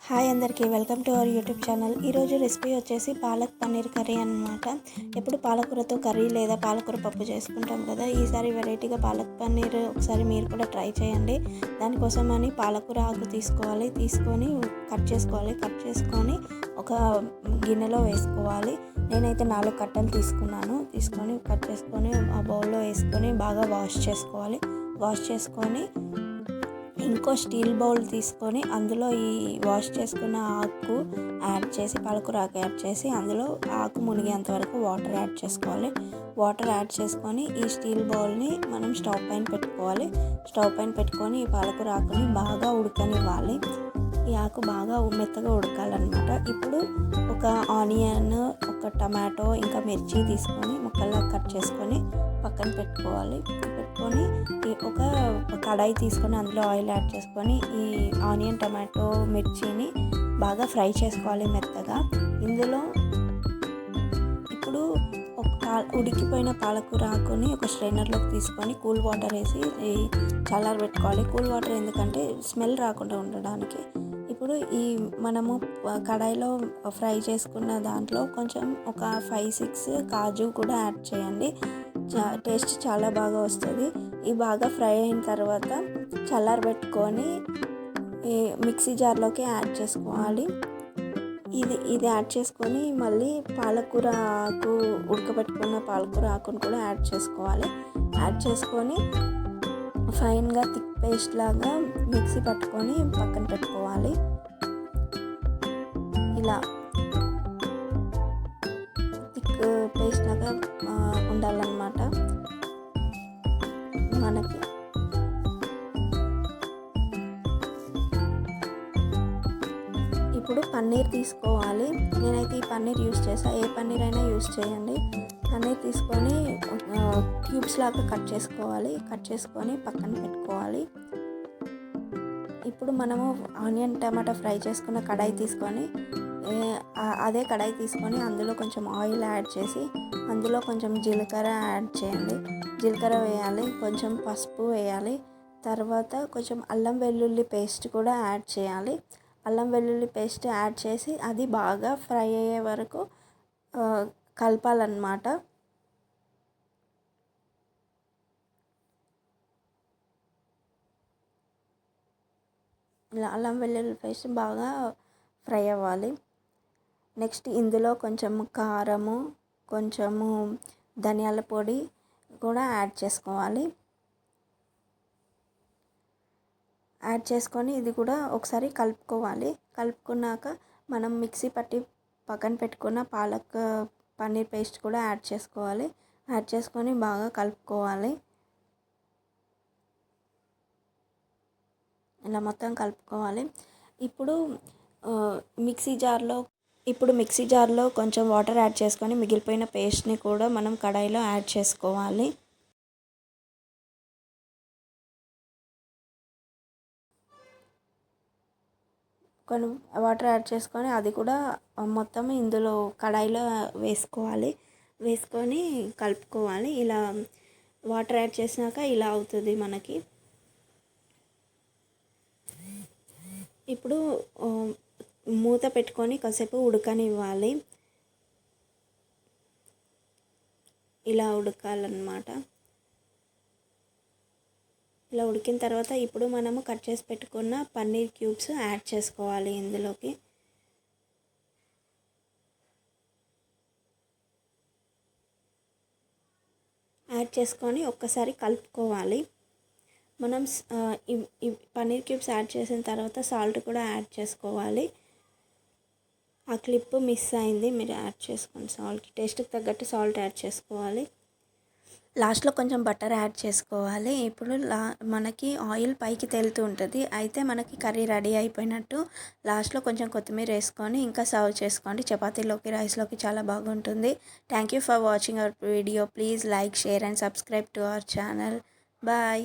Hi అందరికీ welcome to our YouTube channel. ఈరోజు recipe వచ్చేసి పాలక్ పన్నీర్ కర్రీ అనమాట. ఎప్పుడు పాలకూరతో కర్రీ లేదా పాలకూర పప్పు చేసుకుంటాం కదా, ఈసారి వెరైటీగా పాలక్ పన్నీర్ ఒకసారి మీరు కూడా ట్రై చేయండి. దానికోసం అని పాలకూర ఆకు తీసుకొని కట్ చేసుకొని ఒక గిన్నెలో వేసుకోవాలి. నేనైతే 4 కట్టలు తీసుకొని కట్ చేసుకొని ఆ బౌల్లో వేసుకొని బాగా వాష్ చేసుకొని ఇంకో స్టీల్ బౌల్ తీసుకొని అందులో ఈ వాష్ చేసుకున్న ఆకు యాడ్ చేసి, పాలకూర ఆకు యాడ్ చేసి అందులో ఆకు మునిగేంత వరకు వాటర్ యాడ్ చేసుకొని ఈ స్టీల్ బౌల్ని మనం స్టవ్ పైన పెట్టుకొని ఈ పాలకూర ఆకుని బాగా ఉడకనివ్వాలి. ఈ ఆకు బాగా మెత్తగా ఉడకాలన్నమాట. ఇప్పుడు ఒక ఆనియన్, ఒక టమాటో, ఇంకా మిర్చి తీసుకొని ముక్కల్లా కట్ చేసుకొని పక్కన పెట్టుకొని ఒక కడాయి తీసుకొని అందులో ఆయిల్ యాడ్ చేసుకొని ఈ ఆనియన్, టమాటో, మిర్చిని బాగా ఫ్రై చేసుకోవాలి మెత్తగా. ఇందులో ఇప్పుడు ఉడికిపోయిన పాలకూర ఆకుని ఒక స్ట్రైనర్లోకి తీసుకొని కూల్ వాటర్ వేసి చల్లారబెట్టుకోవాలి. కూల్ వాటర్ ఎందుకంటే స్మెల్ రాకుండా ఉండడానికి. ఇప్పుడు ఈ మనము కడాయిలో ఫ్రై చేసుకున్న దాంట్లో కొంచెం ఒక 5-6 కాజు కూడా యాడ్ చేయండి. టేస్ట్ చాలా బాగా వస్తుంది. ఇవి బాగా ఫ్రై అయిన తర్వాత చల్లారబెట్టుకొని మిక్సీ జార్లోకి యాడ్ చేసుకోవాలి. ఇది యాడ్ చేసుకొని మళ్ళీ ఉడకబెట్టుకున్న పాలకూర ఆకును కూడా యాడ్ చేసుకొని ఫైన్గా థిక్ పేస్ట్ లాగా మిక్సీ పట్టుకొని పక్కన పెట్టుకోవాలి. ఇలా థిక్ పేస్ట్ లాగా ఉండాలన్నమాట మనకి. ఇప్పుడు పన్నీర్ తీసుకోవాలి. నేనైతే ఈ పన్నీర్ యూస్ చేస్తాను. ఏ పన్నీర్ అయినా యూస్ చేయండి. పన్నీర్ తీసుకొని క్యూబ్స్ లాగా కట్ చేసుకొని పక్కన పెట్టుకోవాలి. ఇప్పుడు మనము ఆనియన్, టమాటా ఫ్రై చేసుకున్న కడాయి తీసుకొని అందులో కొంచెం ఆయిల్ యాడ్ చేసి అందులో కొంచెం జీలకర్ర యాడ్ చేయండి. జీలకర్ర వేయాలి, కొంచెం పసుపు వేయాలి. తర్వాత కొంచెం అల్లం వెల్లుల్లి పేస్ట్ కూడా యాడ్ చేయాలి. అల్లం వెల్లుల్లి పేస్ట్ యాడ్ చేసి అది బాగా ఫ్రై అయ్యే వరకు కలపాలన్నమాట. ఇలా అల్లం వెల్లుల్లి పేస్ట్ బాగా ఫ్రై అవ్వాలి. నెక్స్ట్ ఇందులో కొంచెం కారము, కొంచెము ధనియాల పొడి కూడా యాడ్ చేసుకొని ఇది కూడా ఒకసారి కలుపుకున్నాక మనం మిక్సీ పట్టి పక్కన పెట్టుకున్న పన్నీర్ పేస్ట్ కూడా యాడ్ చేసుకొని బాగా కలుపుకోవాలి. ఇలా మొత్తం కలుపుకోవాలి. ఇప్పుడు మిక్సీ జార్లో కొంచెం వాటర్ యాడ్ చేసుకొని మిగిలిపోయిన పేస్ట్ని కూడా మనం కడాయిలో యాడ్ చేసుకోవాలి. కొన్ని వాటర్ యాడ్ చేసుకొని అది కూడా మొత్తం ఇందులో కడాయిలో వేసుకొని కలుపుకోవాలి. ఇలా వాటర్ యాడ్ చేసినాక ఇలా అవుతుంది మనకి. ఇప్పుడు మూత పెట్టుకొని కాసేపు ఉడకనివ్వాలి. ఇలా ఉడకాలన్నమాట. ఇలా ఉడికిన తర్వాత ఇప్పుడు మనము కట్ చేసి పెట్టుకున్న పన్నీర్ క్యూబ్స్ యాడ్ చేసుకోవాలి. ఇందులోకి యాడ్ చేసుకొని ఒక్కసారి కలుపుకోవాలి. మనం ఈ పన్నీర్ క్యూబ్స్ యాడ్ చేసిన తర్వాత సాల్ట్ కూడా యాడ్ చేసుకోవాలి. ఆ క్లిప్ మిస్ అయింది, మీరు యాడ్ చేసుకోండి. టేస్ట్కి తగ్గట్టు సాల్ట్ యాడ్ చేసుకోవాలి. లాస్ట్లో కొంచెం బటర్ యాడ్ చేసుకోవాలి. ఇప్పుడు మనకి ఆయిల్ పైకి తేలుతూ ఉంటుంది. అయితే మనకి కర్రీ రెడీ అయిపోయినట్టు. లాస్ట్లో కొంచెం కొత్తిమీర వేసుకొని ఇంకా సర్వ్ చేసుకోండి. చపాతీలోకి, రైస్లోకి చాలా బాగుంటుంది. Thank you for watching our video. Please like, share and subscribe to our channel. Bye.